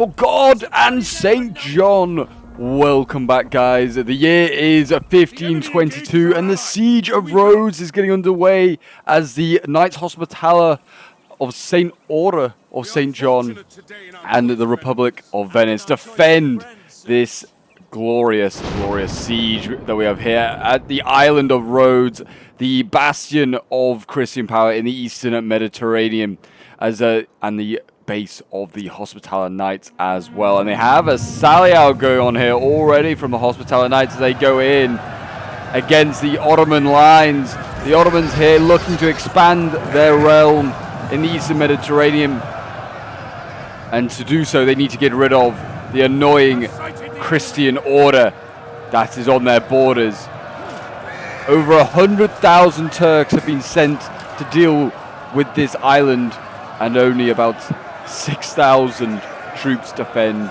For God and St. John. Welcome back, guys. The year is 1522 and the siege of Rhodes is getting underway as the Knights Hospitaller of St. Order of St. John and the Republic of Venice defend this glorious siege that we have here at the island of Rhodes, the bastion of Christian power in the eastern Mediterranean, and the base of the Hospitaller Knights as well. And they have a sally out going on here already from the Hospitaller Knights as they go in against the Ottoman lines. The Ottomans here looking to expand their realm in the eastern Mediterranean, and to do so they need to get rid of the annoying Christian order that is on their borders. Over 100,000 Turks have been sent to deal with this island, and only about 6,000 troops defend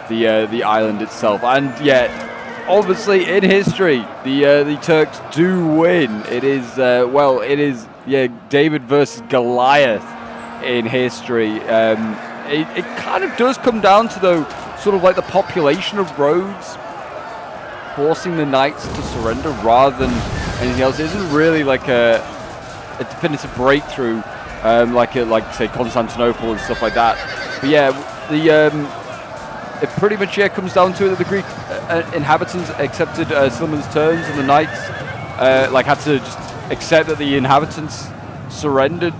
the island itself. And yet, obviously, in history, the Turks do win. It is David versus Goliath in history. It kind of does come down to, though, sort of like the population of Rhodes forcing the knights to surrender rather than anything else. It isn't really like a definitive breakthrough. Like say Constantinople and stuff like that. But yeah, it pretty much comes down to it that the Greek inhabitants accepted Suleiman's terms, and the knights had to just accept that the inhabitants surrendered,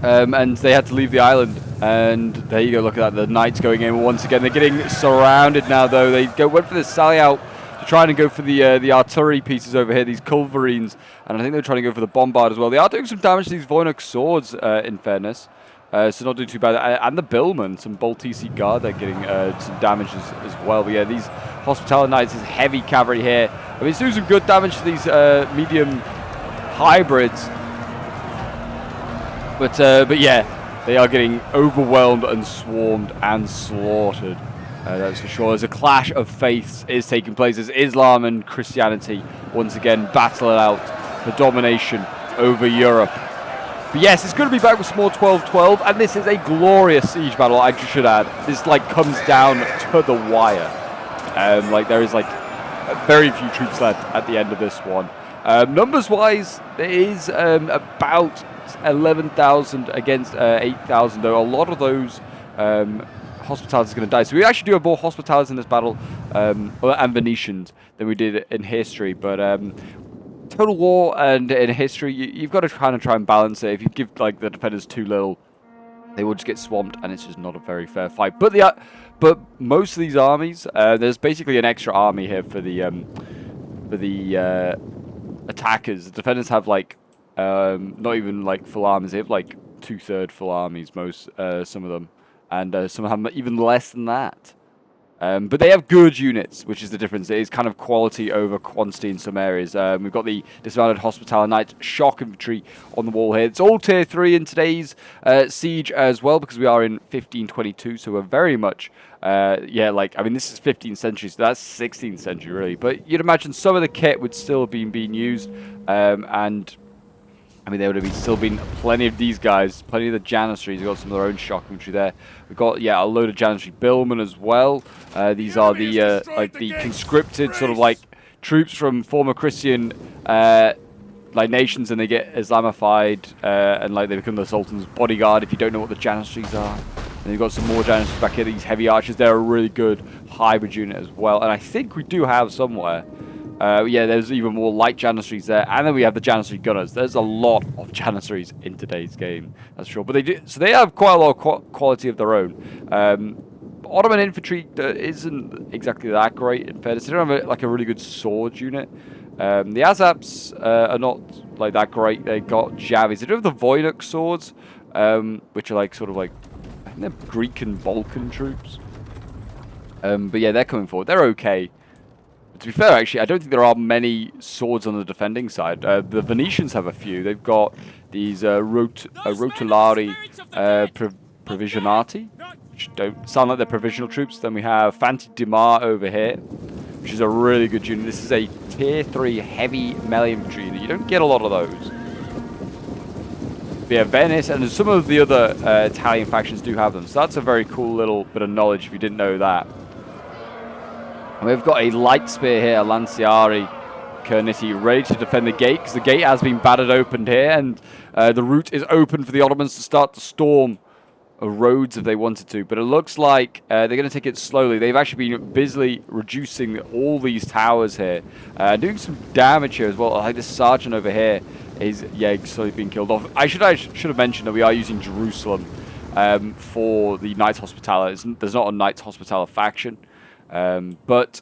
and they had to leave the island. And there you go, look at that, the knights going in once again. They're getting surrounded now, though. They went for this sally out to try and go for the artillery pieces over here, these culverines, and I think they're trying to go for the bombard as well. They are doing some damage to these Voynich swords, in fairness, so not doing too bad. And the Billman, some Baltisi guard, they're getting some damage as well. But yeah, these Hospitaller Knights is heavy cavalry here. I mean, it's doing some good damage to these medium hybrids, but yeah, they are getting overwhelmed and swarmed and slaughtered. That's for sure. As a clash of faiths is taking place as Islam and Christianity once again battle it out for domination over Europe. But yes, it's going to be back with some more 12-12, and this is a glorious siege battle, I should add. This comes down to the wire. There is very few troops left at the end of this one. Numbers-wise, there is about 11,000 against 8,000, though a lot of those Hospitallers are going to die. So we actually do have more Hospitallers in this battle, and Venetians, than we did in history. But total war and in history, you've got to kind of try and balance it. If you give the defenders too little, they will just get swamped, and it's just not a very fair fight. But most of these armies, there's basically an extra army here for the attackers. The defenders have not even full armies. They have 2/3 full armies, some of them. And some have even less than that. But they have good units, which is the difference. It is kind of quality over quantity in some areas. We've got the dismounted Hospitaller Knights, shock infantry on the wall here. It's all tier 3 in today's siege as well, because we are in 1522, so we're very much, this is 15th century, so that's 16th century, really. But you'd imagine some of the kit would still have been being used, and I mean, there would have still been plenty of these guys, plenty of the Janissaries. We've got some of their own shock infantry there. We've got, a load of Janissary Billmen as well. These are the conscripted troops from former Christian nations, and they get Islamified, and they become the Sultan's bodyguard if you don't know what the Janissaries are. And you've got some more Janissaries back here. These heavy archers, they're a really good hybrid unit as well. And I think we do have somewhere. There's even more light Janissaries there, and then we have the Janissary gunners. There's a lot of Janissaries in today's game, that's sure. But they have quite a lot of quality of their own. Ottoman infantry isn't exactly that great in fairness. They don't have a really good sword unit. The Azaps are not that great. They got Javis. They do have the Voynich swords, which are I think they're Greek and Balkan troops. But yeah, they're coming forward. They're okay. To be fair, actually, I don't think there are many swords on the defending side. The Venetians have a few. They've got these Rotulari Provisionati, which don't sound like they're provisional troops. Then we have Fanti Dimar over here, which is a really good unit. This is a tier 3 heavy melee infantry unit. You don't get a lot of those. But yeah, Venice and some of the other Italian factions do have them. So that's a very cool little bit of knowledge if you didn't know that. And we've got a light spear here, Lanciari Kerniti, ready to defend the gate, because the gate has been battered open here, and the route is open for the Ottomans to start to storm Rhodes if they wanted to. But it looks like they're going to take it slowly. They've actually been busily reducing all these towers here, doing some damage here as well. Like this sergeant over here is, yeah, slowly being killed off. I should have mentioned that we are using Jerusalem for the Knights Hospitaller. There's not a Knights Hospitaller faction, but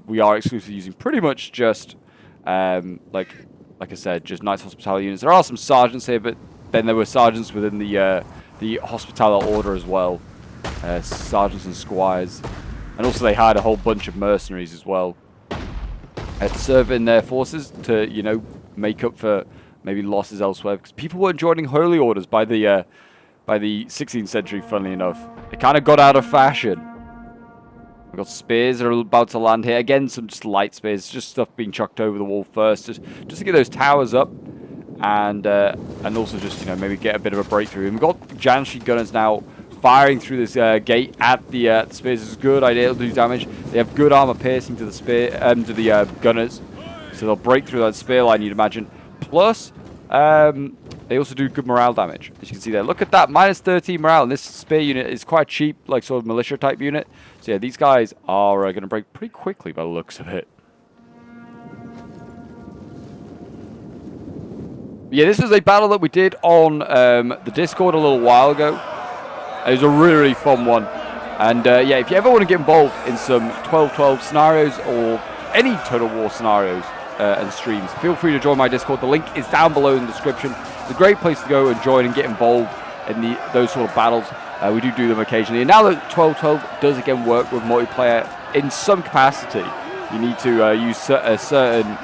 we are exclusively using pretty much just like I said, just Knights Hospitaller units. There are some sergeants here, but then there were sergeants within the Hospitaller Order as well, sergeants and squires, and also they hired a whole bunch of mercenaries as well to serve in their forces to, you know, make up for maybe losses elsewhere, because people weren't joining holy orders by the 16th century. Funnily enough, it kind of got out of fashion. We've got spears that are about to land here. Again, some just light spears, just stuff being chucked over the wall first, just to get those towers up, and also just, you know, maybe get a bit of a breakthrough. And we've got Janshi gunners now firing through this gate at the spears. It's a good idea. It'll do damage. They have good armor piercing to the spear, to the gunners, so they'll break through that spear line, you'd imagine. Plus, they also do good morale damage, as you can see there. Look at that, minus 13 morale. And this spear unit is quite cheap, like sort of militia type unit. So yeah, these guys are going to break pretty quickly by the looks of it. Yeah, this was a battle that we did on the Discord a little while ago. It was a really, really fun one. And yeah, if you ever want to get involved in some 12-12 scenarios or any Total War scenarios and streams, feel free to join my Discord. The link is down below in the description. It's a great place to go and join and get involved in those sort of battles. We do them occasionally. And now that 12-12 does again work with multiplayer in some capacity, you need to use a certain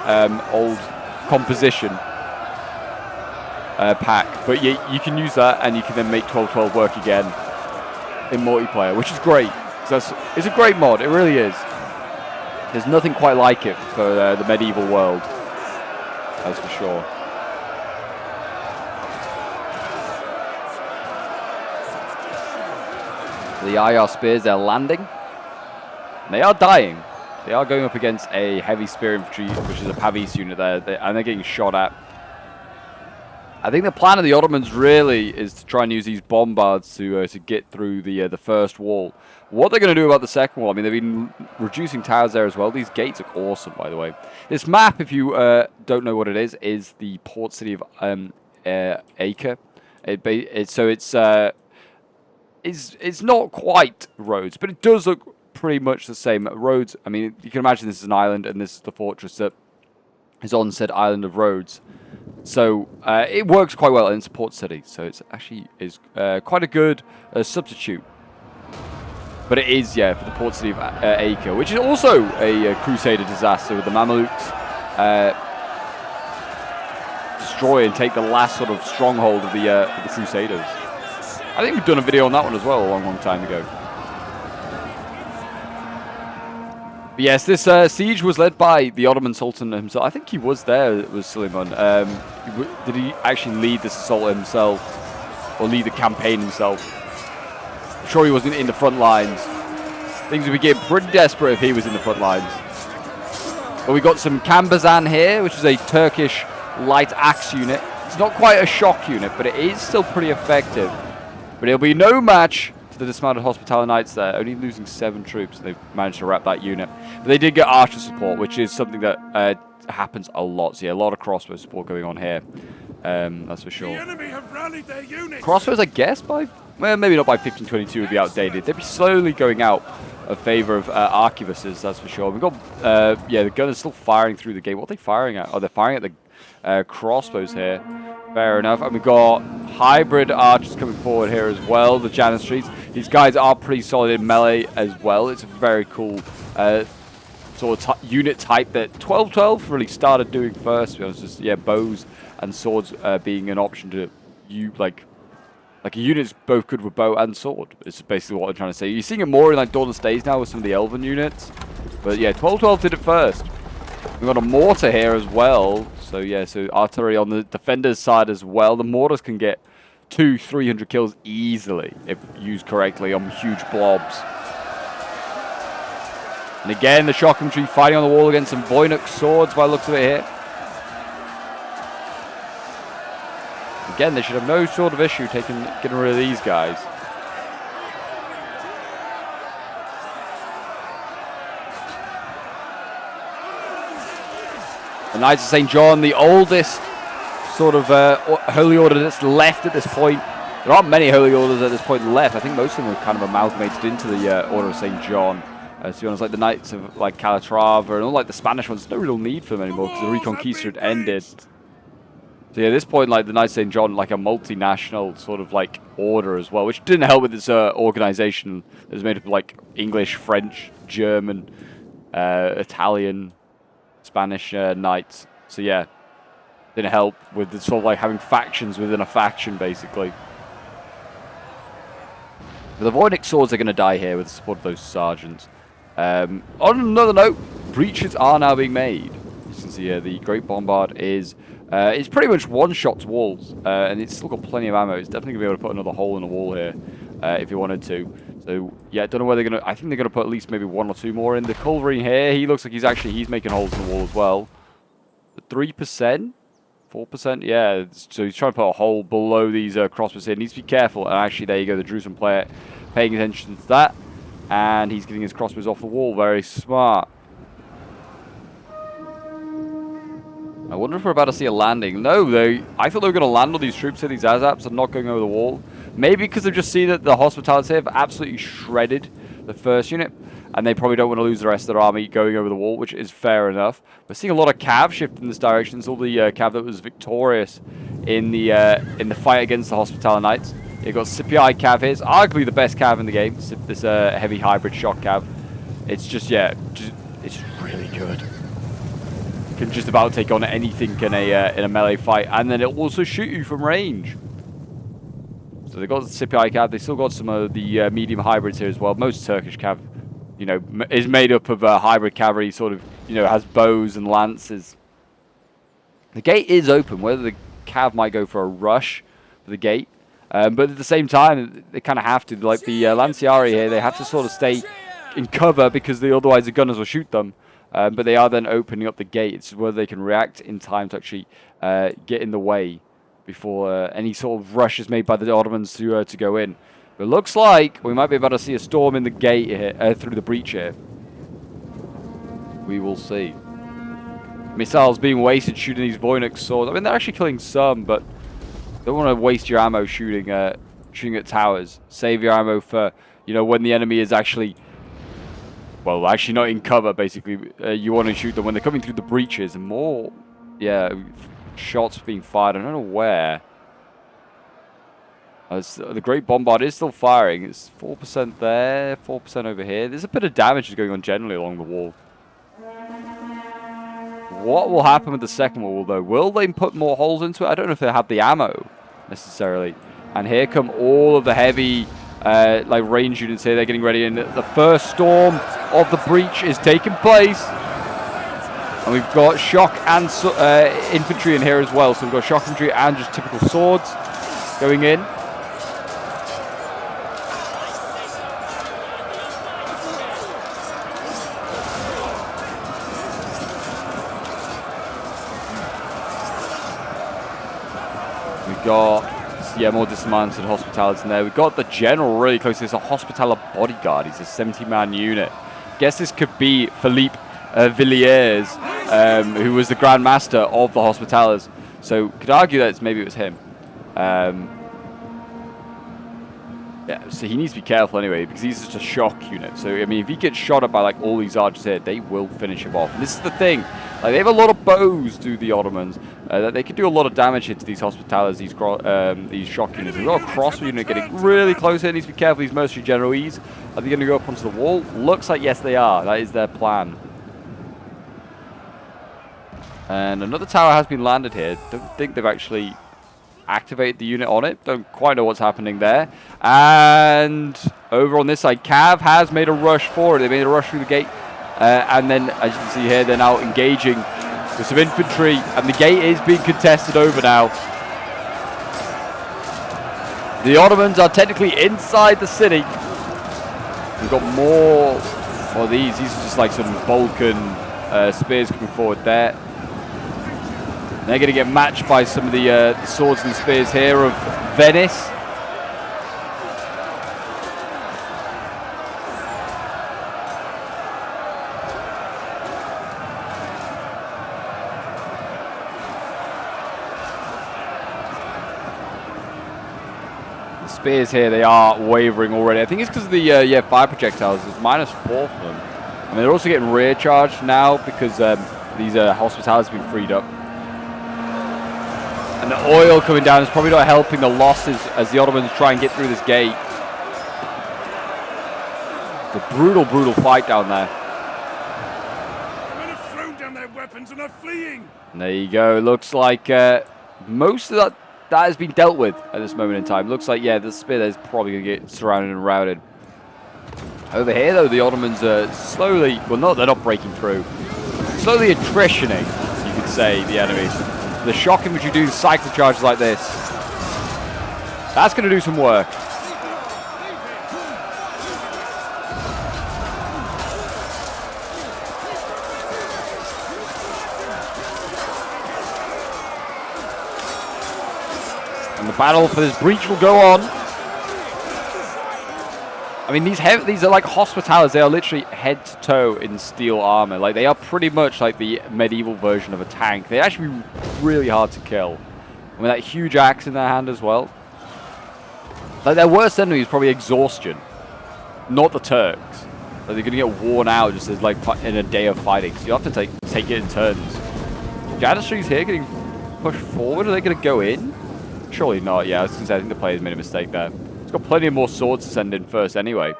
old composition pack. But you can use that, and you can then make 12-12 work again in multiplayer, which is great. It's a great mod. It really is. There's nothing quite like it for the medieval world, that's for sure. The IR spears, they're landing. They are dying. They are going up against a heavy spear infantry, which is a Pavis unit there, and they're getting shot at. I think the plan of the Ottomans really is to try and use these bombards to get through the first wall. What they're going to do about the second wall, I mean, they've been reducing towers there as well. These gates look awesome, by the way. This map, if you don't know what it is the port city of Acre. It's not quite Rhodes, but it does look pretty much the same. Rhodes, I mean, you can imagine this is an island, and this is the fortress that is on said island of Rhodes. So it works quite well, and it's a port city, so it's actually quite a good substitute. But it is, yeah, for the port city of Acre, which is also a crusader disaster with the Mamelukes destroy and take the last sort of stronghold of the crusaders. I think we've done a video on that one as well a long, long time ago. But yes, this siege was led by the Ottoman Sultan himself. I think he was there, it was Suleiman. Did he actually lead this assault himself? Or lead the campaign himself? I'm sure he wasn't in the front lines. Things would be getting pretty desperate if he was in the front lines. But we got some Kambazan here, which is a Turkish light axe unit. It's not quite a shock unit, but it is still pretty effective. But it'll be no match to the dismounted Hospitaller Knights there, only losing 7 troops. They've managed to wrap that unit. But they did get archer support, which is something that happens a lot. So yeah, a lot of crossbow support going on here. That's for sure. The enemy have rallied their units. Crossbows, I guess, well, maybe not by 1522 would be outdated. They'd be slowly going out of favor of arquebuses, that's for sure. We've got, yeah, the gunners still firing through the gate. What are they firing at? Oh, they're firing at the crossbows here. Fair enough. And we've got hybrid archers coming forward here as well, the Janissaries. These guys are pretty solid in melee as well. It's a very cool sort of unit type that 12-12 really started doing first. To be honest, just, yeah, bows and swords being an option to like a unit's both good with bow and sword. It's basically what I'm trying to say. You're seeing it more in like Dawn of Days now with some of the elven units. But yeah, 12-12 did it first. We've got a mortar here as well. So yeah, so artillery on the defender's side as well. The mortars can get 200-300 kills easily if used correctly on huge blobs. And again, the shock infantry fighting on the wall against some Voynich swords by the looks of it here. Again, they should have no sort of issue getting rid of these guys. The Knights of St. John, the oldest sort of holy order that's left at this point. There aren't many holy orders at this point left. I think most of them are kind of amalgamated into the Order of St. John. To be honest, like the Knights of like Calatrava and all like the Spanish ones, there's no real need for them anymore because the Reconquista had ended. So yeah, at this point, like the Knights of St. John, like a multinational sort of like order as well, which didn't help with this organization that was made up of like English, French, German, Italian, Spanish knights. So yeah, didn't help with the sort of like having factions within a faction, basically. But the Voynich swords are going to die here with the support of those sergeants. On another note, breaches are now being made. You can see here the Great Bombard is it's pretty much one-shot walls, and it's still got plenty of ammo. It's definitely going to be able to put another hole in the wall here if you wanted to. So yeah, I don't know where they're going to. I think they're going to put at least maybe one or two more in. The Culverin here, he looks like he's making holes in the wall as well. 3%, 4%, yeah. So he's trying to put a hole below these crossbows here. Needs to be careful. And actually, there you go. The Jerusalem player paying attention to that. And he's getting his crossbows off the wall. Very smart. I wonder if we're about to see a landing. No, I thought they were going to land all these troops here. These Azaps are not going over the wall. Maybe because they've just seen that the hospitalists have absolutely shredded the first unit. And they probably don't want to lose the rest of their army going over the wall, which is fair enough. We're seeing a lot of cav shift in this direction. It's all the cav that was victorious in the fight against the Hospitaller Knights. You've got Scipii cav here. It's arguably the best cav in the game. This heavy hybrid shock cav. It's just, yeah, it's really good. Can just about take on anything in a melee fight, and then it'll also shoot you from range. So they've got the Scipii cav. They still got some of the medium hybrids here as well. Most Turkish cav, you know, is made up of hybrid cavalry. Sort of, you know, has bows and lances. The gate is open. Whether the cav might go for a rush for the gate. But at the same time, they kind of have to. Like the Lanciari here, they have to sort of stay in cover because otherwise the gunners will shoot them. But they are then opening up the gate. It's whether they can react in time to actually get in the way before any sort of rush is made by the Ottomans to go in. But it looks like we might be able to see a storm in the gate here, through the breach here. We will see. Missiles being wasted shooting these Voynich swords. I mean, they're actually killing some, but don't want to waste your ammo shooting at towers. Save your ammo for, you know, when the enemy is actually, well, actually not in cover, basically. You want to shoot them when they're coming through the breaches. And more, yeah, shots being fired. I don't know where. The Great Bombard is still firing. It's 4% there, 4% over here. There's a bit of damage going on generally along the wall. What will happen with the second wall, though? Will they put more holes into it? I don't know if they have the ammo, necessarily. And here come all of the heavy, like, range units here. They're getting ready, and the first storm of the breach is taking place. And we've got shock and infantry in here as well. So we've got shock infantry and just typical swords going in. Got, yeah, more dismounted hospitalists in there. We've got the general really close. There's a hospitaller bodyguard. He's a 70-man unit. Guess this could be Philippe Villiers, who was the Grand Master of the Hospitallers. So could argue that maybe it was him. Yeah, so he needs to be careful anyway, because he's just a shock unit. So, I mean, if he gets shot at by, like, all these archers here, they will finish him off. And this is the thing. Like, they have a lot of bows, do the Ottomans. That they can do a lot of damage here to these hospitallers, these shock units. We've got a crossbow unit getting really close here. Needs to be careful, these mercenary generals. Are they going to go up onto the wall? Looks like, yes, they are. That is their plan. And another tower has been landed here. Don't think they've actually activate the unit on it. Don't quite know what's happening there. And over on this side, Cav has made a rush forward. They made a rush through the gate. And then, as you can see here, they're now engaging with some infantry. And the gate is being contested over now. The Ottomans are technically inside the city. We've got more of these. These are just like some Balkan spears coming forward there. They're going to get matched by some of the swords and spears here of Venice. Spears here, they are wavering already. I think it's because of the fire projectiles. It's -4 for them. I mean, they're also getting rear charged now because these hospitals have been freed up. And the oil coming down is probably not helping the losses as the Ottomans try and get through this gate. It's a brutal, brutal fight down there. Men have thrown down their weapons and are fleeing. And there you go. It looks like most of that has been dealt with at this moment in time. Looks like, yeah, the spear is probably going to get surrounded and routed. Over here, though, the Ottomans are slowly, well, no, they're not breaking through. Slowly attritioning, you could say, the enemies. The shock infantry do cycle charges like this. That's going to do some work. And the battle for this breach will go on. I mean, these are like hospitals. They are literally head to toe in steel armor. Like, they are pretty much like the medieval version of a tank. They actually be really hard to kill. I mean, that huge axe in their hand as well. Like, their worst enemy is probably exhaustion, not the Turks. Like, they're gonna get worn out just as like in a day of fighting. So you have to take it in turns. Janissaries here getting pushed forward. Are they gonna go in? Surely not. Yeah, I was gonna say, I think the players made a mistake there. Got plenty of more swords to send in first anyway.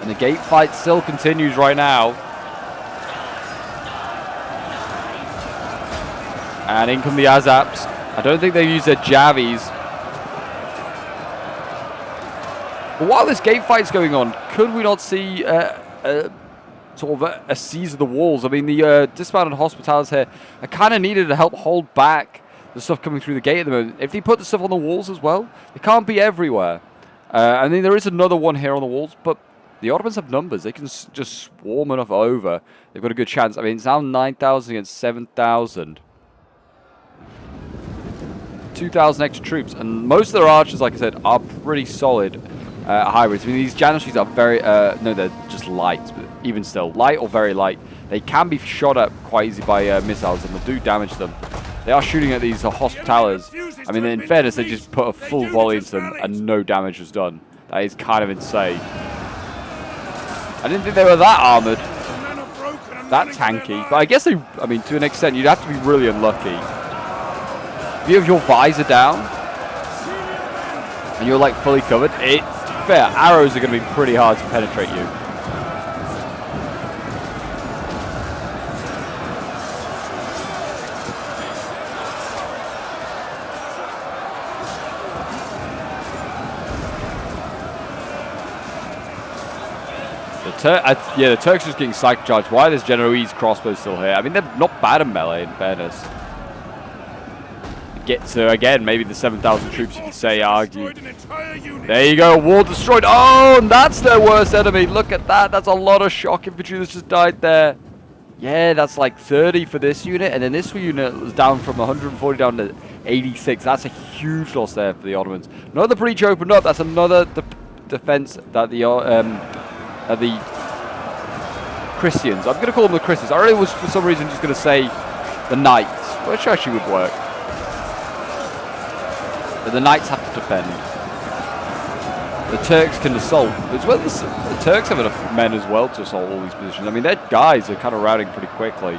And the gate fight still continues right now. And in come the Azaps. I don't think they use their Javis. But while this gate fight's going on, could we not see sort of a siege of the walls? I mean, the dismounted hospitals here are kind of needed to help hold back the stuff coming through the gate at the moment. If they put the stuff on the walls as well, they can't be everywhere. I mean, there is another one here on the walls, but the Ottomans have numbers. They can just swarm enough over. They've got a good chance. I mean, it's now 9,000 against 7,000. 2,000 extra troops, and most of their archers, like I said, are pretty solid hybrids. I mean, these Janissaries are very, no, they're just light, but even still, light or very light. They can be shot at quite easy by missiles, and they do damage them. They are shooting at these hospitals. I mean, in fairness, they just put a full volley into them and no damage was done. That is kind of insane. I didn't think they were that armoured, that tanky. But I guess they, I mean, to an extent, you'd have to be really unlucky. If you have your visor down and you're like fully covered, fair, arrows are going to be pretty hard to penetrate you. Yeah, the Turks are just getting cycle charged. Why is Genoese crossbow still here? I mean, they're not bad in melee, in fairness. Get to, again, maybe the 7,000 troops, you could say, argue. There you go, wall destroyed. Oh, and that's their worst enemy. Look at that. That's a lot of shock infantry that's just died there. Yeah, that's like 30 for this unit. And then this unit was down from 140 down to 86. That's a huge loss there for the Ottomans. Another breach opened up. That's another defense that the Christians, I'm going to call them the Christians. I really was for some reason just going to say the Knights, which actually would work. But the Knights have to defend. The Turks can assault. As well, the Turks have enough men as well to assault all these positions. I mean, their guys are kind of routing pretty quickly.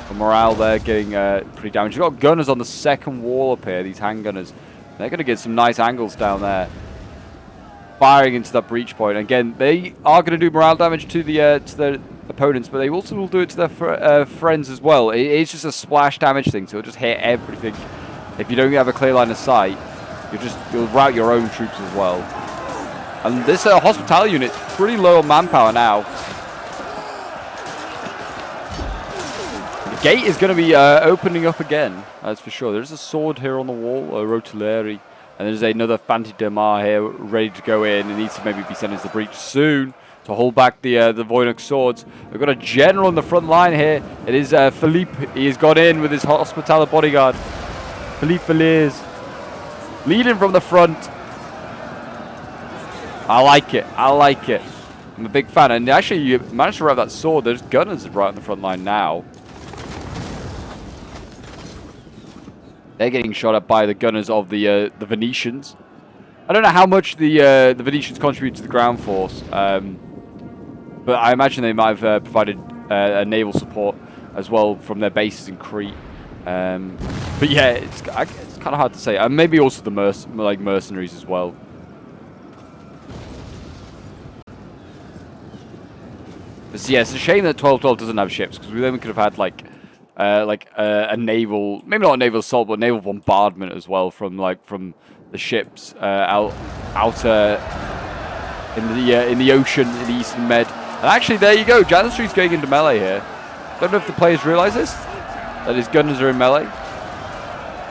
The morale there getting pretty damaged. You've got gunners on the second wall up here, these handgunners. They're going to get some nice angles down there, firing into that breach point. Again, they are going to do morale damage to their opponents, but they also will do it to their friends as well. It's just a splash damage thing, so it'll just hit everything. If you don't have a clear line of sight, you'll rout your own troops as well. And this hospitality unit's pretty low on manpower now. gate is going to be opening up again, that's for sure. There's a sword here on the wall, a Rotuleri, and there's another Fanti de Mar here ready to go in. It needs to maybe be sent into the breach soon to hold back the Voynich swords. We've got a general in the front line here. It is Philippe. He has got in with his hospitaller bodyguard. Philippe Villiers leading from the front. I like it. I like it. I'm a big fan. And actually, you managed to grab that sword. There's gunners right on the front line now. They're getting shot at by the gunners of the Venetians. I don't know how much the Venetians contribute to the ground force, but I imagine they might have provided a naval support as well from their bases in Crete. But yeah, it's kind of hard to say. And maybe also the mercenaries as well. But yeah, it's a shame that 1212 doesn't have ships, because then we could have had like a naval, maybe not a naval assault, but naval bombardment as well from the ships out in the ocean in the Eastern Med. And actually, there you go. Janistry's going into melee here. Don't know if the players realise this, that his gunners are in melee.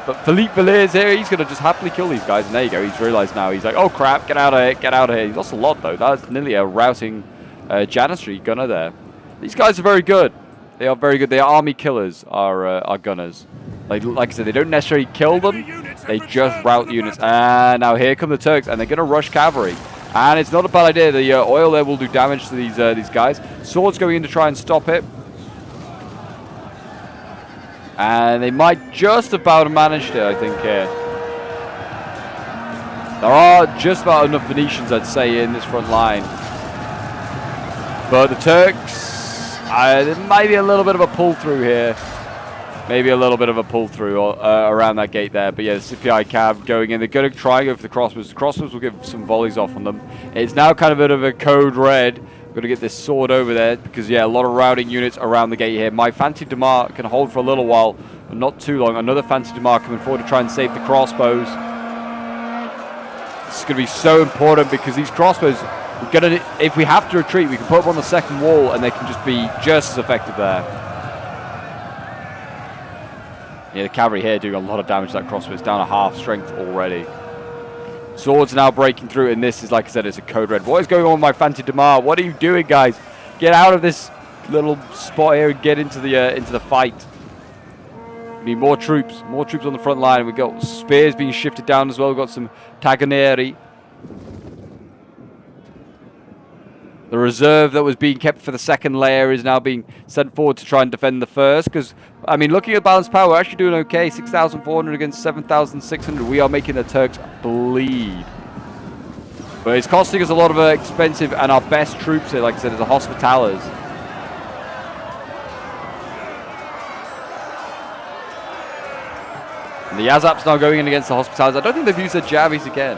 But Philippe Villiers here, he's going to just happily kill these guys. And there you go. He's realised now. He's like, oh crap, get out of here, get out of here. He lost a lot though. That's nearly a routing Janistry gunner there. These guys are very good. They are very good. They are army killers, our gunners. Like I said, they don't necessarily kill them. They just rout units. And now here come the Turks, and they're going to rush cavalry. And it's not a bad idea. The oil there will do damage to these guys. Swords going in to try and stop it. And they might just about have managed it, I think, here. There are just about enough Venetians, I'd say, in this front line. But the Turks, there might be a little bit of a pull-through here. Maybe a little bit of a pull-through around that gate there. But yeah, the CPI cab going in. They're going to try and go for the crossbows. The crossbows will give some volleys off on them. It's now kind of a bit of a code red. We're going to get this sword over there because, yeah, a lot of routing units around the gate here. My Fanti de Mar can hold for a little while, but not too long. Another Fanti de Mar coming forward to try and save the crossbows. This is going to be so important because these crossbows, if we have to retreat, we can put them on the second wall and they can just be just as effective there. Yeah, the cavalry here doing a lot of damage to that crossbow. It's down to half strength already. Swords now breaking through, and this is, like I said, it's a code red. What is going on with my Fanti de Mar? What are you doing, guys? Get out of this little spot here and get into the fight. We need more troops on the front line. We've got spears being shifted down as well. We've got some Taganeri. The reserve that was being kept for the second layer is now being sent forward to try and defend the first. Because, I mean, looking at balanced power, we're actually doing okay. 6,400 against 7,600. We are making the Turks bleed. But it's costing us a lot of expensive and our best troops here, like I said, is the Hospitallers. And the Yazap's now going in against the Hospitallers. I don't think they've used their Javis again.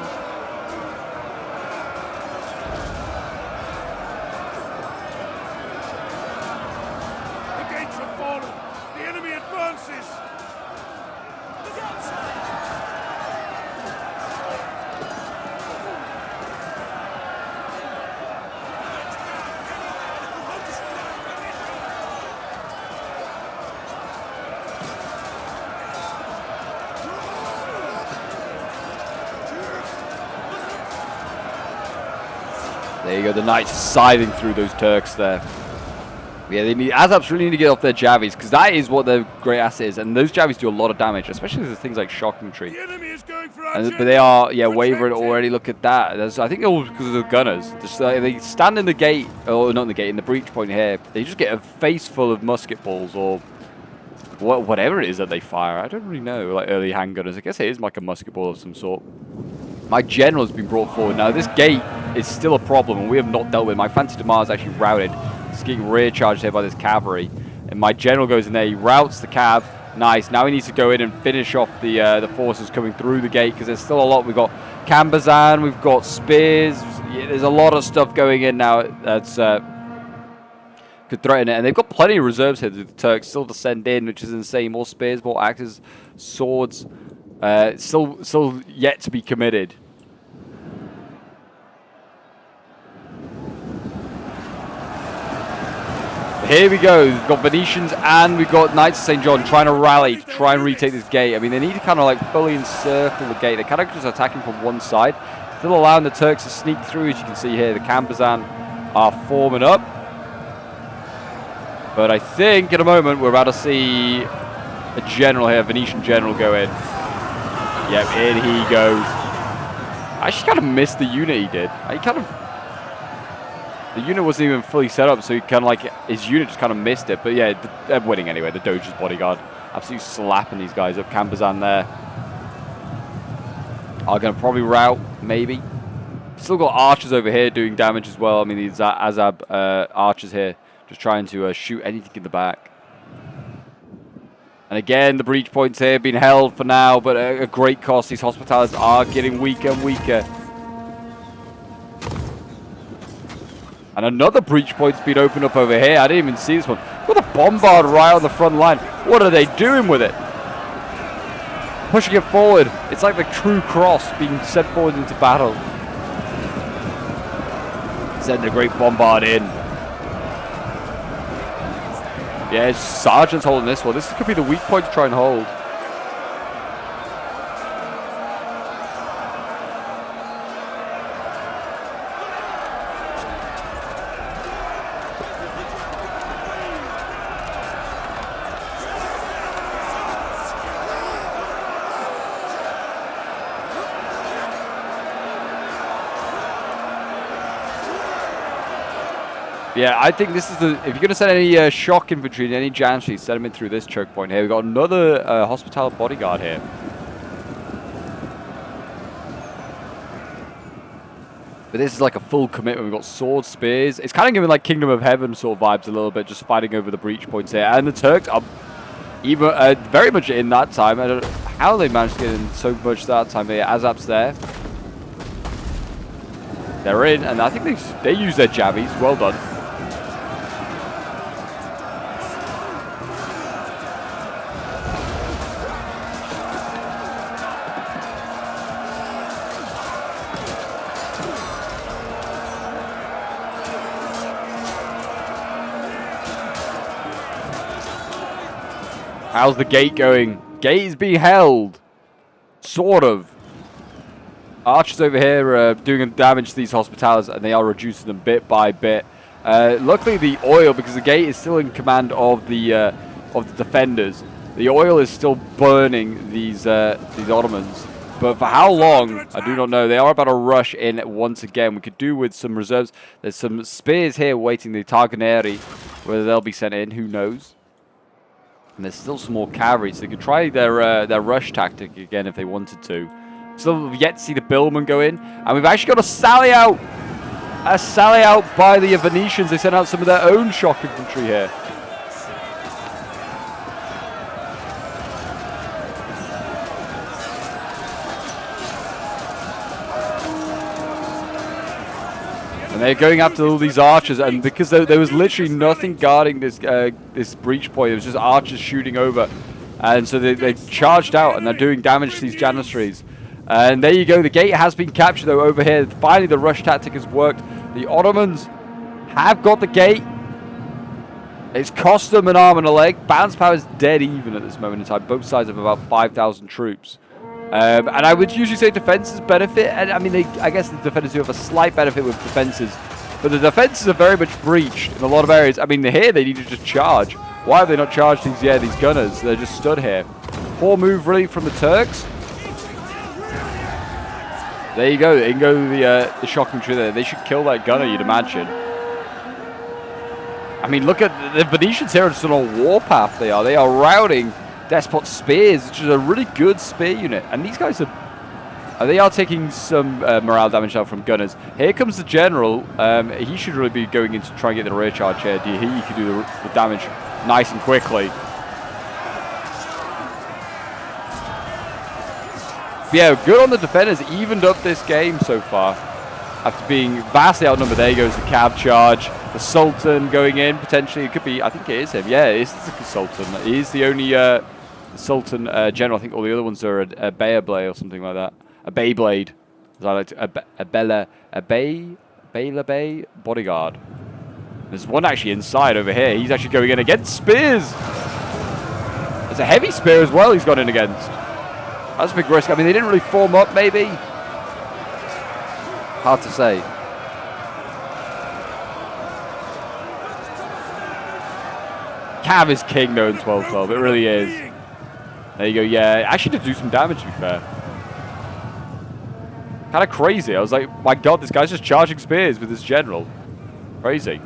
There you go, the knights scything through those Turks there. Yeah, Azaps really need to get off their Javis, because that is what their great asset is, and those Javis do a lot of damage, especially with things like Shocking Tree. The enemy is going for But they are, yeah, wavering already. Look at that. I think all because of the gunners. Just, they stand in the gate, or not in the gate, in the breach point here. They just get a face full of musket balls, or whatever it is that they fire. I don't really know, like early handgunners. I guess it is like a musket ball of some sort. My general has been brought forward. Now, this gate is still a problem, and we have not dealt with it. My Fanti de Mar is actually routed. He's getting rear charged here by this cavalry. And my general goes in there. He routes the cav. Nice. Now he needs to go in and finish off the forces coming through the gate, because there's still a lot. We've got Cambazan. We've got spears. Yeah, there's a lot of stuff going in now that's could threaten it. And they've got plenty of reserves here. The Turks still to send in, which is insane. More spears, more axes, swords. Still yet to be committed. Here we go. We've got Venetians and we've got Knights of St. John trying to rally to try and retake this gate. I mean, they need to kind of like fully encircle the gate. They're kind of just attacking from one side, still allowing the Turks to sneak through. As you can see here, the Campazan are forming up. But I think in a moment we're about to see a general here, Venetian general, go in. Yep, in he goes. I actually kind of missed the unit he did. The unit wasn't even fully set up, so he kind of like, his unit just kind of missed it. But yeah, they're winning anyway. The Doge's bodyguard absolutely slapping these guys up. Campazan there are going to probably rout, maybe. Still got archers over here doing damage as well. I mean, these Azab archers here just trying to shoot anything in the back. And again, the breach points here being held for now, but at a great cost. These hospitalities are getting weaker and weaker. And another breach point's been opened up over here. I didn't even see this one. Got a bombard right on the front line. What are they doing with it? Pushing it forward. It's like the true cross being sent forward into battle. Sending a great bombard in. Yeah, Sergeant's holding this one. This could be the weak point to try and hold. Yeah, I think this is the... If you're going to send any shock infantry and any Janitry, send them in through this choke point here. We've got another hospital bodyguard here. But this is like a full commitment. We've got swords, spears. It's kind of giving like Kingdom of Heaven sort of vibes a little bit, just fighting over the breach points here. And the Turks are even very much in that time. I don't know how they managed to get in so much that time here. Azap's there. They're in, and I think they use their jabbies. Well done. How's the gate going? Gate is being held. Sort of. Archers over here doing damage to these hospitals, and they are reducing them bit by bit. Luckily, the oil, because the gate is still in command of the defenders, the oil is still burning these Ottomans. But for how long, I do not know. They are about to rush in once again. We could do with some reserves. There's some spears here waiting, the Targaneri, whether they'll be sent in, who knows. And there's still some more cavalry, so they could try their rush tactic again if they wanted to. Still yet to see the billman go in, and we've actually got a sally out by the Venetians. They sent out some of their own shock infantry here. And they're going after all these archers, and because there was literally nothing guarding this this breach point, it was just archers shooting over, and so they charged out and they're doing damage to these janissaries. And there you go, the gate has been captured though over here. Finally the rush tactic has worked. The Ottomans have got the gate. It's cost them an arm and a leg. Balance power is dead even at this moment in time. Both sides have about 5,000 troops. And I would usually say defenses benefit. And I mean, I guess the defenders do have a slight benefit with defenses. But the defenses are very much breached in a lot of areas. I mean, here they need to just charge. Why have they not charged these gunners? They're just stood here. Poor move really from the Turks. There you go. They can go the shock infantry there. They should kill that gunner, you'd imagine. I mean, look at the Venetians here are just on a warpath. They are routing Despot spears, which is a really good spear unit. And these guys they are taking some morale damage out from gunners. Here comes the general. He should really be going in to try and get the rear charge here. He can do the damage nice and quickly. Yeah, good on the defenders. Evened up this game so far. After being vastly outnumbered, there goes the cav charge. The Sultan going in, potentially. It could be, I think it is him. Yeah, it is the Sultan. He is the only Sultan general. I think all the other ones are a Beyblade or something like that. A Beyblade. As I like to, a Beyblade bodyguard. There's one actually inside over here. He's actually going in against spears. There's a heavy spear as well he's gone in against. That's a big risk. I mean, they didn't really form up, maybe. Hard to say. Cav is king, though, in 12-12. It really is. There you go. Yeah, it actually did do some damage, to be fair. Kind of crazy. I was like, my god, this guy's just charging spears with his general. Crazy.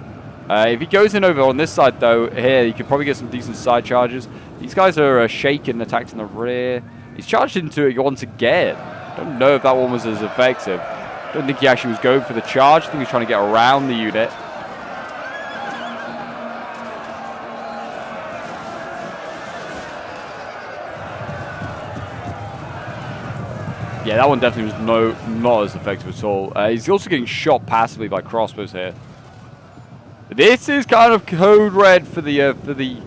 If he goes in over on this side, though, here, he could probably get some decent side charges. These guys are shaking, attacked in the rear. He's charged into it once again. Don't know if that one was as effective. Don't think he actually was going for the charge. I think he was trying to get around the unit. Yeah, that one definitely was not as effective at all. He's also getting shot passively by crossbows here. This is kind of code red for the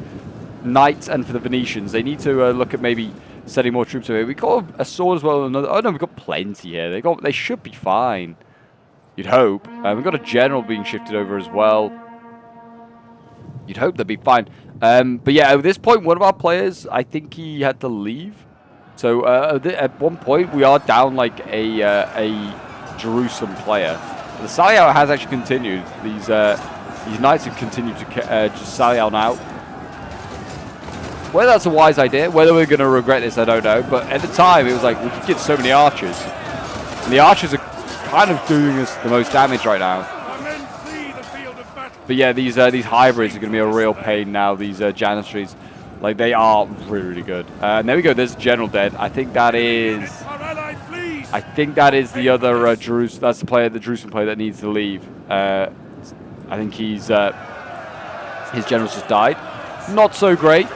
knights and for the Venetians. They need to look at maybe sending more troops over here. We got a sword as well. Oh no, we've got plenty here. They should be fine. You'd hope. We've got a general being shifted over as well. You'd hope they'd be fine. But yeah, at this point, one of our players, I think he had to leave. So at one point, we are down like a Jerusalem player. But the sally out has actually continued. These knights have continued to just sally on out. Whether that's a wise idea, whether we're going to regret this, I don't know. But at the time, it was like we could get so many archers. And the archers are kind of doing us the most damage right now. But yeah, these hybrids are going to be a real pain now. These Janissaries, like they are really, really good. And there we go. There's General dead. I think that is the other Jerusalem. That's the Jerusalem player that needs to leave. I think his generals just died. Not so great.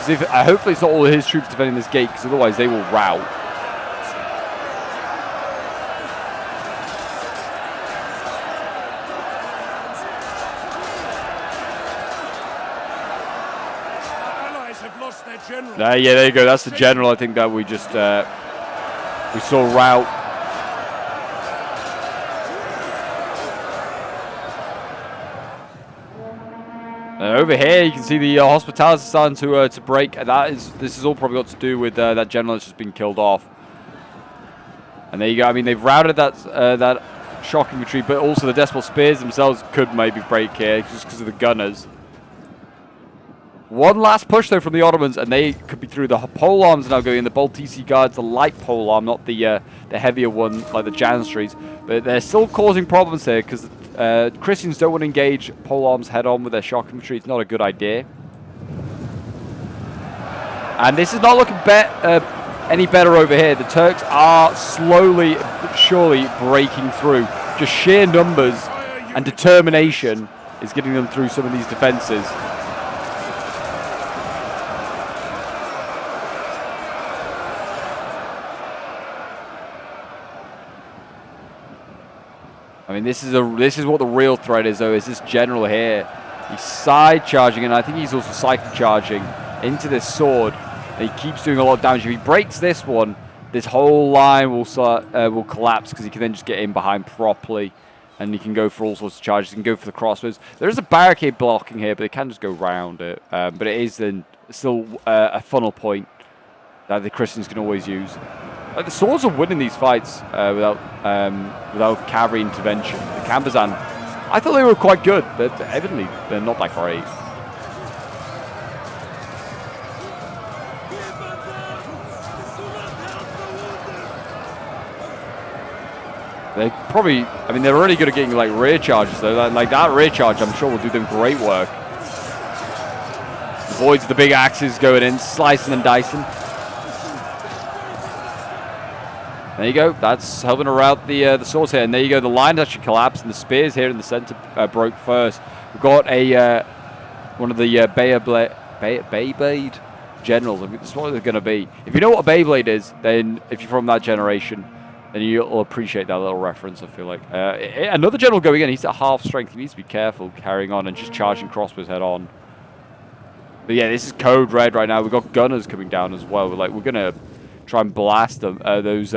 Hopefully it's not all of his troops defending this gate, because otherwise they will rout. Yeah, there you go. That's the general. I think that we just we saw rout. Over here, you can see the hospitality starting to break. And this is all probably got to do with that general that's just been killed off. And there you go. I mean, they've routed that shocking retreat, but also the Despot Spears themselves could maybe break here just because of the gunners. One last push, though, from the Ottomans, and they could be through. The pole arms now going in. The Baltisi Guards, the light pole arm, not the heavier one like the Janissaries. But they're still causing problems here because Christians don't want to engage pole arms head-on with their shock infantry. It's not a good idea. And this is not looking any better over here. The Turks are slowly but surely breaking through. Just sheer numbers and determination is getting them through some of these defenses. I mean, this is what the real threat is, though. Is this general here? He's side charging, and I think he's also cycle charging into this sword. And he keeps doing a lot of damage. If he breaks this one, this whole line will collapse, because he can then just get in behind properly, and he can go for all sorts of charges. He can go for the crossbows. There is a barricade blocking here, but they can just go round it. But it is then still a funnel point that the Christians can always use. The swords are winning these fights without cavalry intervention. The Cambazan, I thought they were quite good, but evidently they're not that great. They probably, I mean, they're really good at getting like rear charges though. Like that rear charge, I'm sure will do them great work. Avoids the big axes going in, slicing and dicing. There you go. That's helping to rout the swords here. And there you go. The line actually collapsed, and the spears here in the center broke first. We've got a one of the Beyblade generals. I mean, that's what they're going to be. If you know what a Beyblade is, then if you're from that generation, then you'll appreciate that little reference, I feel like. Another general going in. He's at half strength. He needs to be careful carrying on and just charging crossbows head on. But yeah, this is code red right now. We've got gunners coming down as well. We're going to try and blast them. Those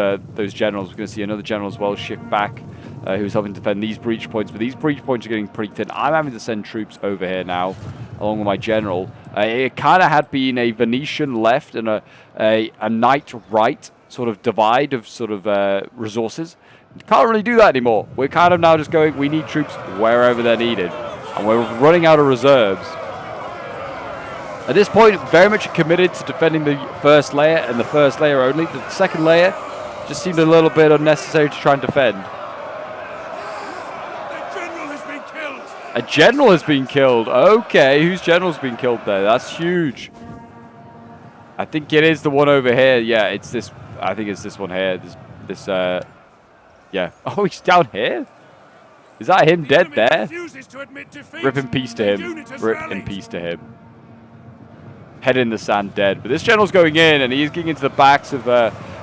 generals. We're going to see another general as well shift back. who's helping defend these breach points. But these breach points are getting pretty thin. I'm having to send troops over here now, along with my general. It kind of had been a Venetian left and a knight right sort of divide of sort of resources. Can't really do that anymore. We're kind of now just going, we need troops wherever they're needed. And we're running out of reserves. At this point, very much committed to defending the first layer and the first layer only. The second layer just seemed a little bit unnecessary to try and defend. The general has been killed. A general has been killed. Okay, whose general's been killed there? That's huge. I think it is the one over here. Yeah, it's this. I think it's this one here. Yeah. Oh, he's down here? Is that him dead there? Rip in peace to him. Rip in peace to him. Head in the sand dead. But this general's going in, and he's getting into the backs of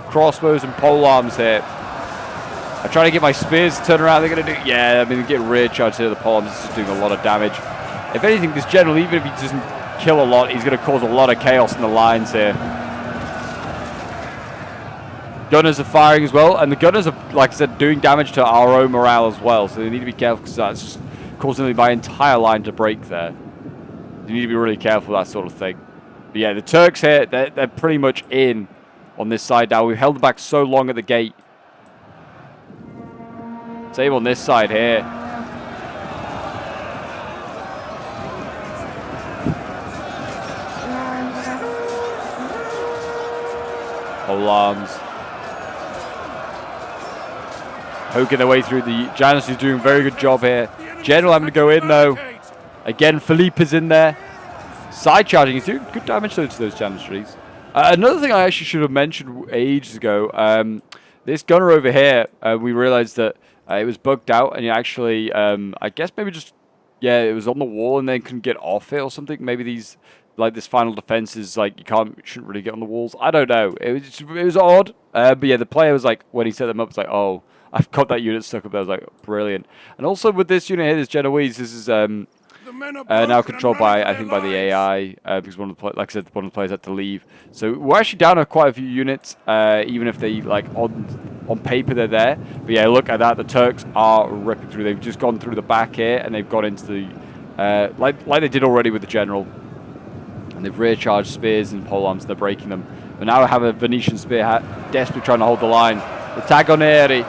crossbows and polearms here. I'm trying to get my spears to turn around. They're going to do... Yeah, I mean, they get rear charged here. The polearms is just doing a lot of damage. If anything, this general, even if he doesn't kill a lot, he's going to cause a lot of chaos in the lines here. Gunners are firing as well, and the gunners are, like I said, doing damage to our own morale as well, so they need to be careful because that's just causing my entire line to break there. You need to be really careful with that sort of thing. But yeah, the Turks here, they're pretty much in on this side now. We've held them back so long at the gate. Same on this side here. Alarms. Poking their way through. The Janissaries doing a very good job here. General having to go in though. Again, Philippe is in there. Side charging. He's doing good damage to those Janissaries. Another thing I actually should have mentioned ages ago. This gunner over here, we realized that it was bugged out, and it actually, I guess maybe just, yeah, it was on the wall and then couldn't get off it or something. Maybe these, like this final defense is like shouldn't really get on the walls. I don't know. It was odd. But yeah, the player was like, when he set them up, it's like, oh, I've got that unit stuck up there. I was like, brilliant. And also with this unit here, this Genoese, this is now controlled by, I think, by the AI, because one of the like I said, one of the players had to leave. So we're actually down to quite a few units, even if they like on paper they're there. But yeah, look at that. The Turks are ripping through. They've just gone through the back here, and they've gone into the like they did already with the general. And they've rear charged spears and polearms. They're breaking them. But now I have a Venetian spear desperately trying to hold the line. The Tagoneri.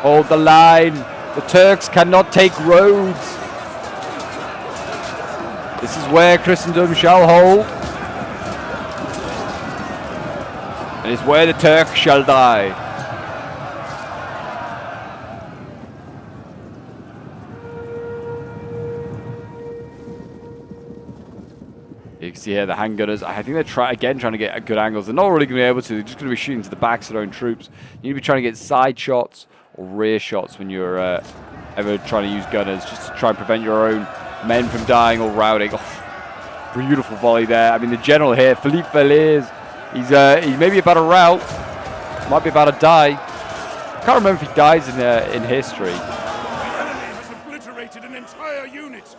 Hold the line. The Turks cannot take Rhodes. This is where Christendom shall hold. And it's where the Turks shall die. You can see here the handgunners. I think they're trying to get good angles. They're not really going to be able to. They're just going to be shooting to the backs of their own troops. You need to be trying to get side shots or rear shots when you're ever trying to use gunners, just to try and prevent your own men from dying or routing. Oh, beautiful volley there. I mean, the general here, Philippe Vallès, he's maybe about to rout, might be about to die. I can't remember if he dies in history. The enemy has obliterated an entire unit.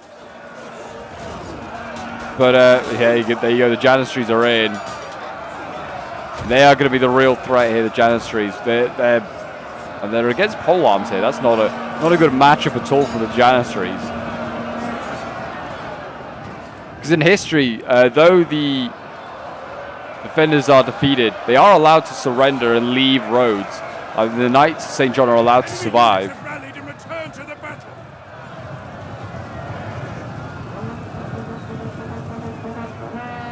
But yeah, there you go. The Janissaries are in. They are going to be the real threat here. The Janissaries, they're against polearms here. That's not a good matchup at all for the Janissaries. Because in history, though the defenders are defeated, they are allowed to surrender and leave Rhodes. The Knights of St. John are allowed to survive.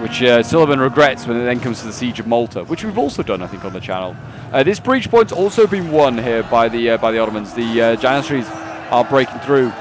Which Suleiman regrets when it then comes to the Siege of Malta, which we've also done, I think, on the channel. This breach point's also been won here by the Ottomans. The Janissaries are breaking through.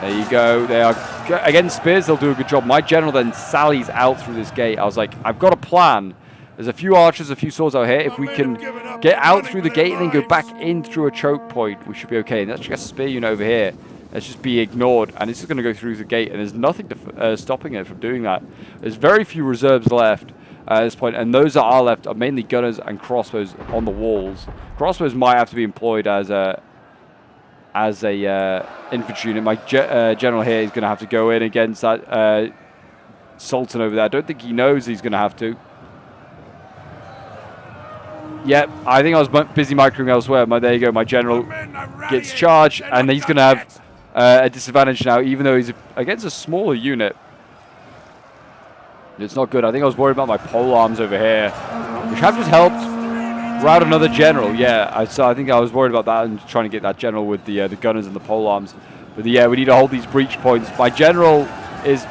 There you go. They are against spears. They'll do a good job. My general then sallies out through this gate. I was like, I've got a plan. There's a few archers, a few swords out here. If we can get out through the gate and then go back in through a choke point, we should be okay. And that's just a spear unit over here. Let's just be ignored, and it's just going to go through the gate, and there's nothing stopping it from doing that. There's very few reserves left at this point, and those that are left are mainly gunners and crossbows on the walls. Crossbows might have to be employed as a infantry unit. My general here is going to have to go in against that Sultan over there. I don't think he knows he's going to have to. Yep, I think I was busy microing elsewhere. There you go, my general Men are gets rallying. charged, They're and not he's done going to yet. have a disadvantage now, even though he's against a smaller unit. It's not good. I think I was worried about my pole arms over here, which have just helped rout another general. Yeah, so I think I was worried about that and trying to get that general with the gunners and the pole arms. But yeah, we need to hold these breach points. My general is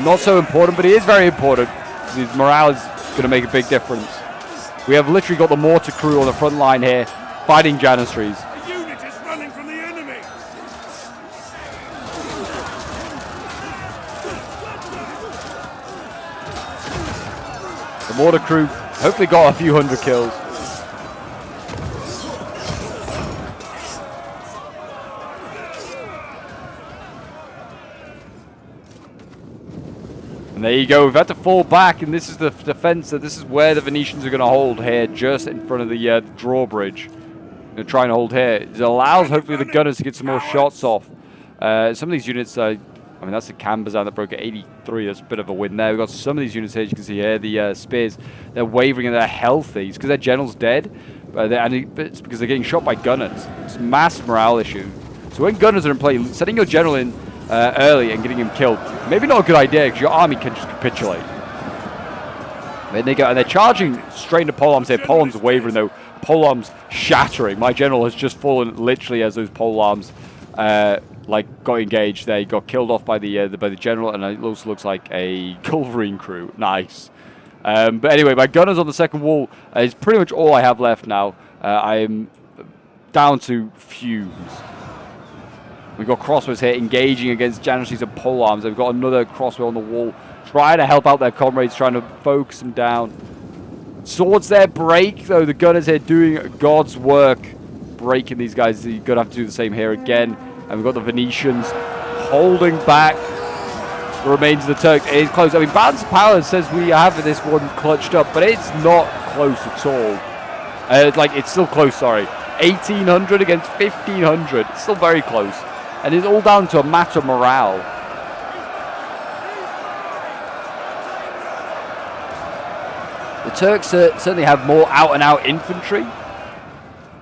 not so important, but he is very important. His morale is going to make a big difference. We have literally got the mortar crew on the front line here, fighting janissaries. A unit is running from the enemy. The mortar crew hopefully got a few hundred kills. And there you go, we've had to fall back, and this is the defense. This is where the Venetians are going to hold here, just in front of the drawbridge. They're trying to hold here. It allows, hopefully, the gunners to get some more shots off. Some of these units, I mean, that's the Cambazan that broke at 83. That's a bit of a win there. We've got some of these units here, as you can see here, the spears. They're wavering and they're healthy. It's because their general's dead, and it's because they're getting shot by gunners. It's a mass morale issue. So when gunners are in play, setting your general in early and getting him killed, maybe not a good idea, because your army can just capitulate. Then they go, and they're charging straight into polearms here. Polearms are wavering though. Polearms shattering. My general has just fallen literally as those polearms like got engaged there. He got killed off by the general, and it also looks like a Culverine crew. Nice. But anyway, my gunners on the second wall is pretty much all I have left now. I am down to fumes. We've got crossbows here engaging against janissaries and polearms. They've got another crossbow on the wall, trying to help out their comrades, trying to focus them down. Swords there break, though. The gunners here doing God's work, breaking these guys. You're going to have to do the same here again. And we've got the Venetians holding back the remains of the Turks. It is close. I mean, Balance of Power says we have this one clutched up, but it's not close at all. It's still close, sorry. 1,800 against 1,500. It's still very close. And it's all down to a matter of morale. The Turks certainly have more out-and-out infantry,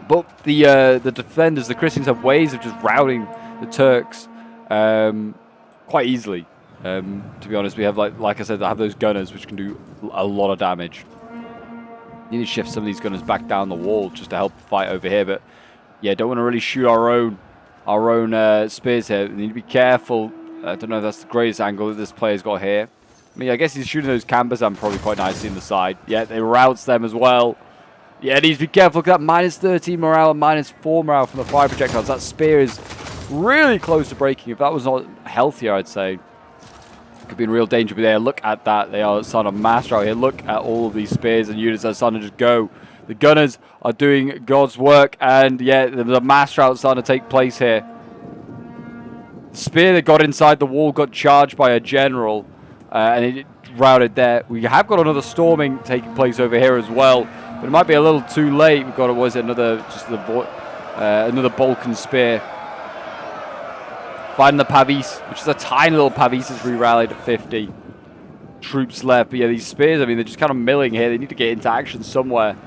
but the defenders, the Christians, have ways of just routing the Turks quite easily. To be honest, we have, like I said, I have those gunners which can do a lot of damage. You need to shift some of these gunners back down the wall just to help fight over here, but yeah, don't want to really shoot our own spears here. We need to be careful. I don't know if that's the greatest angle that this player's got here. I mean, I guess he's shooting those Cambazan probably quite nicely in the side. Yeah, they routes them as well. Yeah, needs to be careful. Look at that, minus 13 morale and minus 4 morale from the fire projectiles. That spear is really close to breaking. If that was not healthier, I'd say. Could be in real danger. But there, look at that. They are starting to master out here. Look at all of these spears and units that are starting to just go. The gunners are doing God's work, and yeah, there's a mass rout starting to take place here. The spear that got inside the wall got charged by a general, and it routed there. We have got another storming taking place over here as well, but it might be a little too late. We've got another Balkan spear. Finding the Pavis, which is a tiny little Pavis, has re-rallied at 50 troops left. But yeah, these spears, I mean, they're just kind of milling here. They need to get into action somewhere.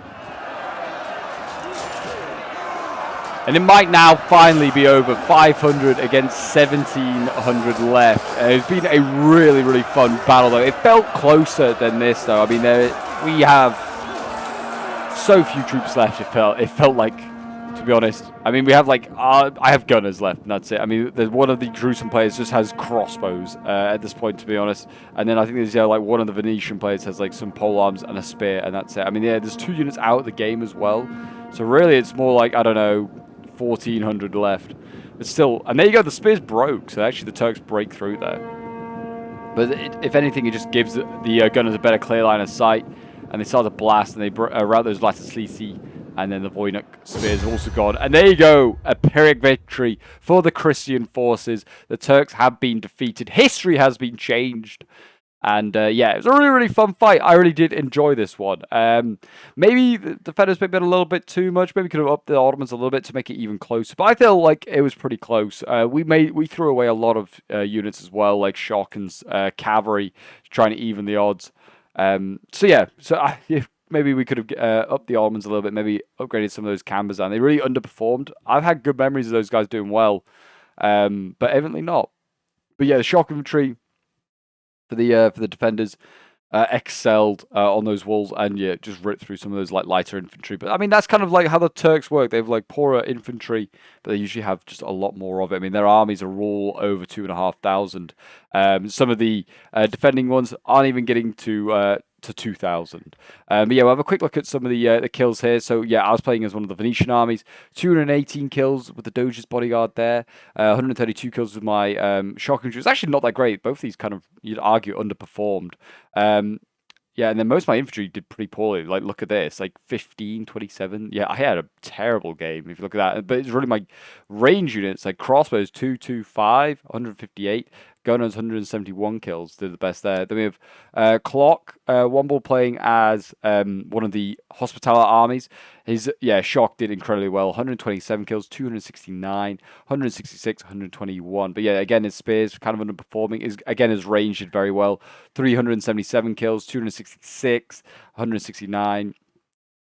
And it might now finally be over. 500 against 1,700 left. It's been a really, really fun battle, though. It felt closer than this, though. I mean, we have so few troops left. It felt like, to be honest. I mean, we have I have gunners left, and that's it. I mean, there's one of the Jerusalem players just has crossbows at this point, to be honest. And then I think there's one of the Venetian players has some polearms and a spear, and that's it. I mean, yeah, there's 2 units out of the game as well. So really, it's more like, I don't know, 1,400 left. But still, and there you go, the spears broke, so actually the Turks break through there. But if anything, it just gives the gunners a better clear line of sight, and they start to blast, and they rout those Lattislisi, and then the Voynich spears are also gone. And there you go, a Pyrrhic victory for the Christian forces. The Turks have been defeated. History has been changed. And yeah, it was a really, really fun fight. I really did enjoy this one. Maybe the defenders maybe had a little bit too much. Maybe could have upped the Ottomans a little bit to make it even closer. But I feel like it was pretty close. We threw away a lot of units as well, like shock and cavalry, trying to even the odds. So yeah, maybe we could have upped the Ottomans a little bit, maybe upgraded some of those cambers, and they really underperformed. I've had good memories of those guys doing well, but evidently not. But yeah, the shock infantry for the defenders excelled on those walls, and yeah, just ripped through some of those like lighter infantry. But I mean, that's kind of like how the Turks work. They have like poorer infantry, but they usually have just a lot more of it. I mean, their armies are all over 2,500. Some of the defending ones aren't even getting to 2,000. But yeah, we'll have a quick look at some of the kills here. So yeah, I was playing as one of the Venetian armies. 218 kills with the Doge's bodyguard there. 132 kills with my shock infantry. It's actually not that great. Both of these kind of, you'd argue, underperformed. Yeah, and then most of my infantry did pretty poorly. Like, look at this, like 15, 27. Yeah, I had a terrible game if you look at that. But it's really my range units, like crossbows, 225, 158. Gunners, 171 kills. They're the best there. Then we have Clock, Womble playing as one of the hospitality armies. His, shock did incredibly well. 127 kills, 269, 166, 121. But yeah, again, his spears kind of underperforming. His range did very well. 377 kills, 266, 169.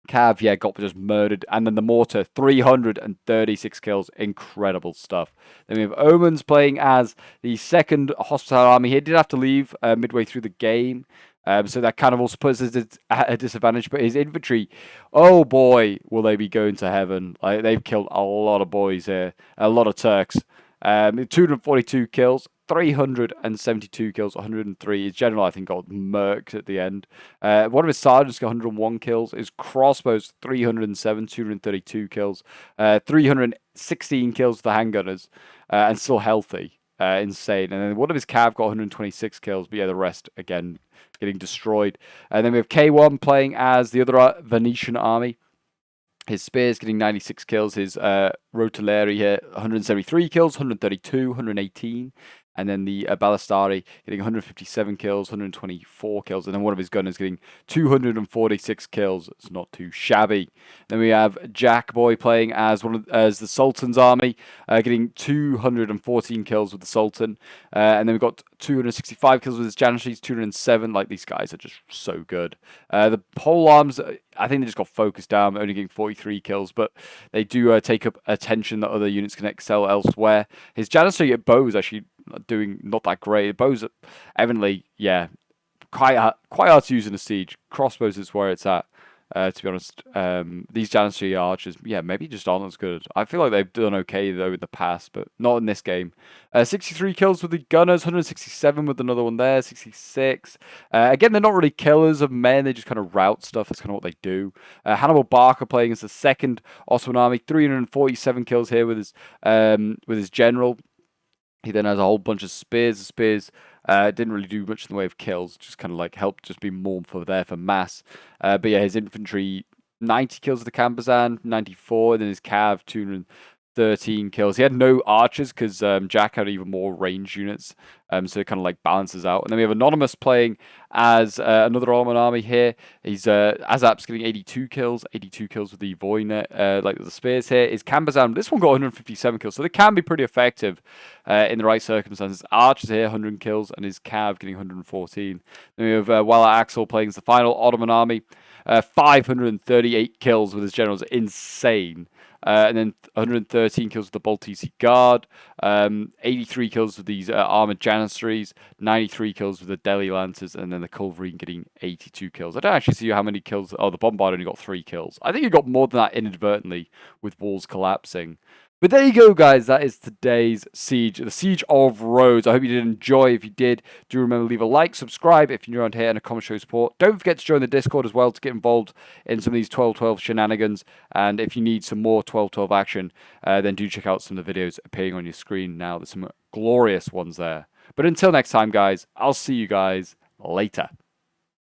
Cav, got just murdered. And then the mortar, 336 kills. Incredible stuff. Then we have Omens playing as the second hostile army. He did have to leave midway through the game. So that kind of also puts us at a disadvantage. But his infantry, oh boy, will they be going to heaven. Like, they've killed a lot of boys here. A lot of Turks. 242 kills. 372 kills, 103. His general, I think, got murked at the end. One of his sergeants got 101 kills. His crossbows, 307, 232 kills. 316 kills for the handgunners, and still healthy. Insane. And then one of his cav got 126 kills, but yeah, the rest, again, getting destroyed. And then we have K1 playing as the other Venetian army. His spears getting 96 kills. His Rotellari here, 173 kills, 132, 118. And then the Ballistari getting 157 kills, 124 kills. And then one of his gunners getting 246 kills. It's not too shabby. Then we have Jack Boy playing as as the Sultan's army, getting 214 kills with the Sultan. And then we've got 265 kills with his Janissaries, 207. Like, these guys are just so good. The pole arms, I think they just got focused down, only getting 43 kills, but they do take up attention that other units can excel elsewhere. His Janissary bows actually doing not that great. Bows, evidently, quite hard to use in a siege. Crossbows is where it's at. To be honest, these Janissary archers, maybe just aren't as good. I feel like they've done okay though in the past, but not in this game. 63 kills with the gunners, 167 with another one there, 66. Again, they're not really killers of men; they just kind of route stuff. That's kind of what they do. Hannibal Barker playing as the second Ottoman army, 347 kills here with his general. He then has a whole bunch of spears. The spears didn't really do much in the way of kills, just kind of like helped just be more for mass. But yeah, his infantry, 90 kills with the Cambazan, 94, and then his cav, 213 kills. He had no archers because Jack had even more range units, so it kind of like balances out. And then we have Anonymous playing as another Ottoman army here. He's Azap's getting 82 kills with the Voynet, like the spears here. His Cambazan, this one got 157 kills, so they can be pretty effective in the right circumstances. Archers here, 100 kills, and his cav getting 114. Then we have Walla Axel playing as the final Ottoman army. 538 kills with his generals, insane. And then 113 kills with the Baltisi Guard, 83 kills with these armored Janissaries, 93 kills with the Delhi Lancers, and then the Cavalry getting 82 kills. I don't actually see how many kills. Oh, the Bombard only got 3 kills. I think he got more than that inadvertently with walls collapsing. But there you go, guys. That is today's siege, the Siege of Rhodes. I hope you did enjoy. If you did, do remember to leave a like, subscribe if you're new around here, and a comment show support. Don't forget to join the Discord as well to get involved in some of these 12-12 shenanigans. And if you need some more 12-12 action, then do check out some of the videos appearing on your screen now. There's some glorious ones there. But until next time, guys, I'll see you guys later.